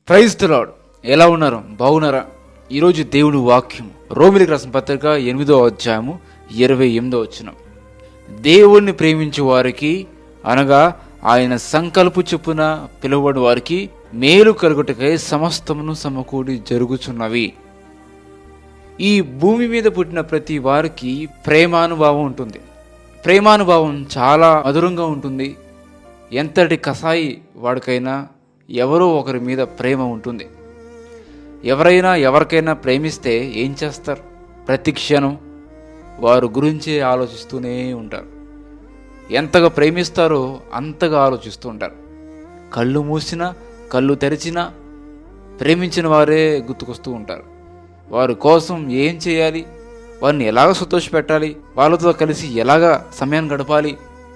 Praise the lord. ఎలా ఉన్నారు? బాగున్నారా? ఈరోజు దేవుని వాక్యం రోమిలికి రాసిన పత్రిక 8వ అధ్యాయము 28వ వచనం. దేవుణ్ణి ప్రేమించే వారికి అనగా ఆయన సంకల్పు చొప్పున పిలువబడి వారికి మేలు కలుగుటకై సమస్తమును సమకూడి జరుగుచున్నవి. ఈ భూమి మీద పుట్టిన ప్రతి వారికి ప్రేమానుభావం ఉంటుంది. ప్రేమానుభావం చాలా మధురంగా ఉంటుంది. ఎంతటి కసాయి వాడికైనా ఎవరో ఒకరి మీద ప్రేమ ఉంటుంది. ఎవరైనా ఎవరికైనా ప్రేమిస్తే ఏం చేస్తారు? ప్రతి క్షణం వారి గురించే ఆలోచిస్తూనే ఉంటారు. ఎంతగా ప్రేమిస్తారో అంతగా ఆలోచిస్తూ ఉంటారు. కళ్ళు మూసినా కళ్ళు తెరిచినా ప్రేమించిన వారే గుర్తుకొస్తూ ఉంటారు. వారి కోసం ఏం చేయాలి, వారిని ఎలాగ సంతోషపెట్టాలి, వాళ్ళతో కలిసి ఎలాగ సమయాన్ని గడపాలి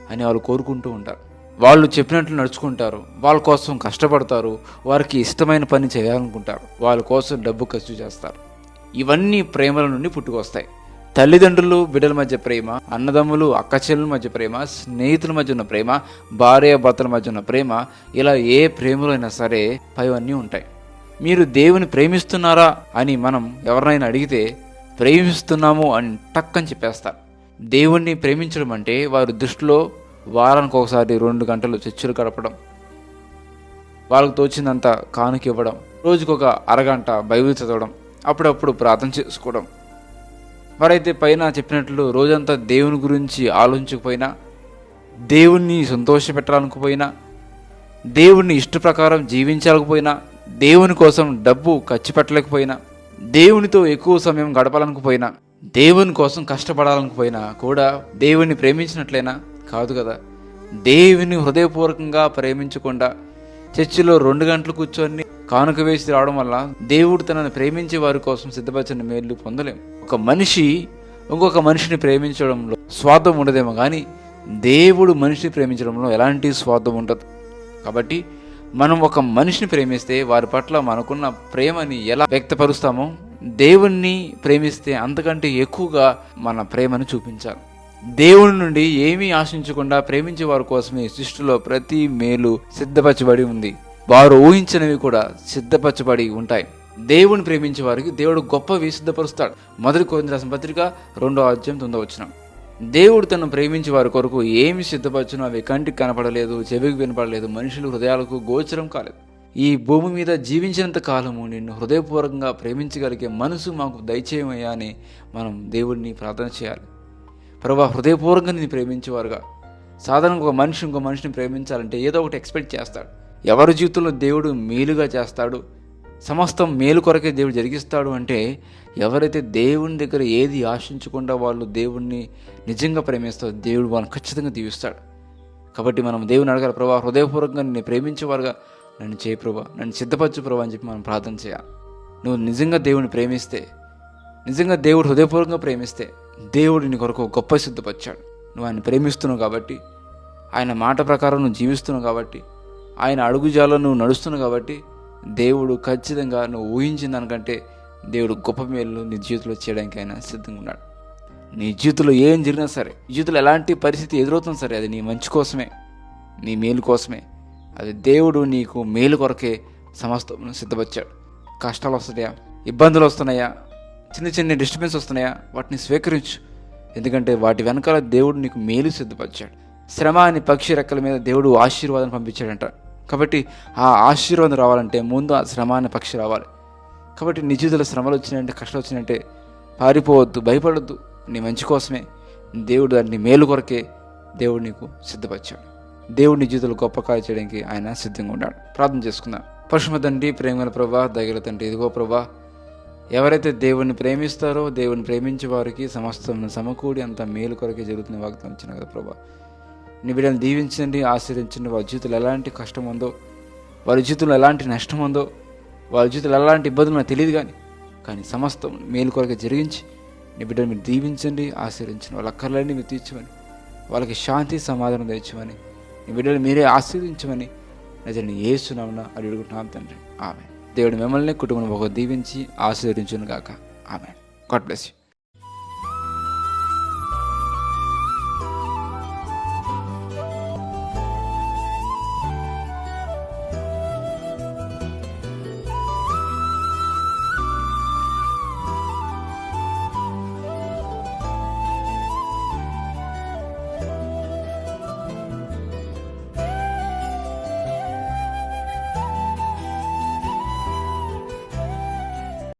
అని వాళ్ళు కోరుకుంటూ ఉంటారు. వాళ్ళు చెప్పినట్లు నడుచుకుంటారు, వాళ్ళ కోసం కష్టపడతారు, వారికి ఇష్టమైన పని చేయాలనుకుంటారు, వాళ్ళ కోసం డబ్బు ఖర్చు చేస్తారు. ఇవన్నీ ప్రేమల నుండి పుట్టుకొస్తాయి. తల్లిదండ్రులు బిడ్డల మధ్య ప్రేమ, అన్నదమ్ములు అక్క చెల్లెల మధ్య ప్రేమ, స్నేహితుల మధ్య ఉన్న ప్రేమ, భార్య భర్తల మధ్య ఉన్న ప్రేమ, ఇలా ఏ ప్రేమలో అయినా సరే పైవన్నీ ఉంటాయి. మీరు దేవుని ప్రేమిస్తున్నారా అని మనం ఎవరినైనా అడిగితే ప్రేమిస్తున్నాము అని టక్కని చెప్పేస్తారు. దేవుణ్ణి ప్రేమించడం అంటే వారి దృష్టిలో వారానికి ఒకసారి 2 గంటలు చర్చలు గడపడం, వాళ్ళకు తోచిందంత కానుక ఇవ్వడం, రోజుకొక అరగంట బైబిల్ చదవడం, అప్పుడప్పుడు ప్రార్థన చేసుకోవడం. వారైతే పైన చెప్పినట్లు రోజంతా దేవుని గురించి ఆలోచించకపోయినా, దేవుణ్ణి సంతోషపెట్టాలనుకోపోయినా, దేవుణ్ణి ఇష్ట ప్రకారం జీవించాలకపోయినా, దేవుని కోసం డబ్బు ఖర్చు పెట్టలేకపోయినా, దేవునితో ఎక్కువ సమయం గడపాలనుకుపోయినా, దేవుని కోసం కష్టపడాలనుకుపోయినా కూడా దేవుణ్ణి ప్రేమించినట్లయినా కాదు కదా. దేవుని హృదయపూర్వకంగా ప్రేమించకుండా చర్చిలో 2 గంటలు కూర్చొని కానుక వేసి రావడం వల్ల దేవుడు తనను ప్రేమించే వారి కోసం సిద్ధపరిచిన మేలు పొందలేం. ఒక మనిషి ఇంకొక మనిషిని ప్రేమించడంలో స్వార్థం ఉండదేమో కానీ దేవుడు మనిషిని ప్రేమించడంలో ఎలాంటి స్వార్థం ఉండదు. కాబట్టి మనం ఒక మనిషిని ప్రేమిస్తే వారి పట్ల మనకున్న ప్రేమని ఎలా వ్యక్తపరుస్తామో, దేవుణ్ణి ప్రేమిస్తే అంతకంటే ఎక్కువగా మన ప్రేమను చూపించాలి. దేవుని నుండి ఏమీ ఆశించకుండా ప్రేమించే వారి కోసమే సృష్టిలో ప్రతి మేలు సిద్ధపరచబడి ఉంది. వారు ఊహించినవి కూడా సిద్ధపరచబడి ఉంటాయి. దేవుని ప్రేమించే వారికి దేవుడు గొప్పవి సిద్ధపరుస్తాడు. 1 కొరింథీయుల రాసిన పత్రిక 2వ అధ్యాయం 9వ వచనం. దేవుడు తను ప్రేమించే వారి కొరకు ఏమి సిద్ధపరచునో అవి కంటికి కనపడలేదు, చెవికి వినపడలేదు, మనుషుల హృదయాలకు గోచరం కాలేదు. ఈ భూమి మీద జీవించినంత కాలము నిన్ను హృదయపూర్వకంగా ప్రేమించగలిగే మనసు మాకు దయచేయమయ్యా అని మనం దేవుడిని ప్రార్థన చేయాలి. ప్రభువా, హృదయపూర్వకంగా నేను ప్రేమించేవారుగా. సాధారణంగా ఒక మనిషి ఇంకో మనిషిని ప్రేమించాలంటే ఏదో ఒకటి ఎక్స్పెక్ట్ చేస్తాడు. ఎవరి జీవితంలో దేవుడు మేలుగా చేస్తాడు, సమస్తం మేలు కొరకే దేవుడు జరిగిస్తాడు అంటే ఎవరైతే దేవుని దగ్గర ఏది ఆశించకుండా వాళ్ళు దేవుణ్ణి నిజంగా ప్రేమిస్తారో దేవుడు వాళ్ళని ఖచ్చితంగా దీవిస్తాడు. కాబట్టి మనం దేవుని అడగాలి, ప్రభా హృదయపూర్వకంగా నేను ప్రేమించేవారుగా నన్ను చేయి ప్రభా, నన్ను సిద్ధపరచు ప్రభా అని చెప్పి మనం ప్రార్థన చేయాలి. నువ్వు నిజంగా దేవుని ప్రేమిస్తే, నిజంగా దేవుడు హృదయపూర్వకంగా ప్రేమిస్తే దేవుడు నీ కొరకు గొప్ప సిద్ధపరిచాడు. నువ్వు ఆయన ప్రేమిస్తున్నావు కాబట్టి, ఆయన మాట ప్రకారం నువ్వు జీవిస్తున్నావు కాబట్టి, ఆయన అడుగుజాలో నువ్వు నడుస్తున్నావు కాబట్టి దేవుడు ఖచ్చితంగా నువ్వు ఊహించిన దానికంటే దేవుడు గొప్ప మేలు నీ జీవితంలో చేయడానికి ఆయన సిద్ధంగా ఉన్నాడు. నీ జీవితంలో ఏం జరిగినా సరే, నీ జీవితంలో ఎలాంటి పరిస్థితి ఎదురవుతున్నా సరే అది నీ మంచి కోసమే, నీ మేలు కోసమే. అది దేవుడు నీకు మేలు కొరకే సమస్తం సిద్ధపరిచాడు. కష్టాలు వస్తున్నాయా, ఇబ్బందులు వస్తున్నాయా, చిన్న చిన్న డిస్టర్బెన్స్ వస్తున్నాయా, వాటిని స్వీకరించు. ఎందుకంటే వాటి వెనకాల దేవుడు నీకు మేలు సిద్ధపరిచాడు. శ్రమ అని పక్షి రెక్కల మీద దేవుడు ఆశీర్వాదం పంపించాడంట. కాబట్టి ఆ ఆశీర్వాదం రావాలంటే ముందు ఆ శ్రమ అనే పక్షి రావాలి. కాబట్టి నీ జీవితంలో శ్రమలు వచ్చినాయంటే, కష్టాలు వచ్చినాయంటే పారిపోవద్దు, భయపడొద్దు. నీ మంచి కోసమే దేవుడు దాన్ని మేలు కొరకే దేవుడు నీకు సిద్ధపరిచాడు. దేవుడు నీ జీవితంలో గొప్ప కార్యం చేయడానికి ఆయన సిద్ధంగా ఉన్నాడు. ప్రార్థన చేసుకుందాం. పరిశుద్ధ తండ్రి, ప్రేమగల ప్రభా, దయగల తండ్రి, ఇదిగో ప్రభా, ఎవరైతే దేవుణ్ణి ప్రేమిస్తారో దేవుని ప్రేమించే వారికి సమస్తం సమకూడి అంత మేలు కొరకే జరుగుతున్న వాగ్దానం ఇచ్చిన కదా ప్రభా. నీ బిడ్డలను దీవించండి, ఆశీర్వించండి. వారి జీవితంలో ఎలాంటి కష్టం ఉందో, వారి జీవితంలో ఎలాంటి నష్టం ఉందో, వారి జీవితంలో ఎలాంటి ఇబ్బందులు నాకు తెలియదు కానీ సమస్తం మేలు కొరకే జరిగించి నీ బిడ్డలు మీరు దీవించండి, ఆశీర్వించండి. వాళ్ళ అక్కర్లన్నీ మీరు తీర్చమని, వాళ్ళకి శాంతి సమాధానం తెచ్చమని, నీ బిడ్డలు మీరే ఆశీర్వించమని నిజంగా యేసునామమున అడుగుతున్నాం తండ్రి. ఆమేన్. దేవుడు మిమ్మల్ని కుటుంబం ఒక దీవించి ఆశీర్వదించును గాక. ఆమేన్. God bless you.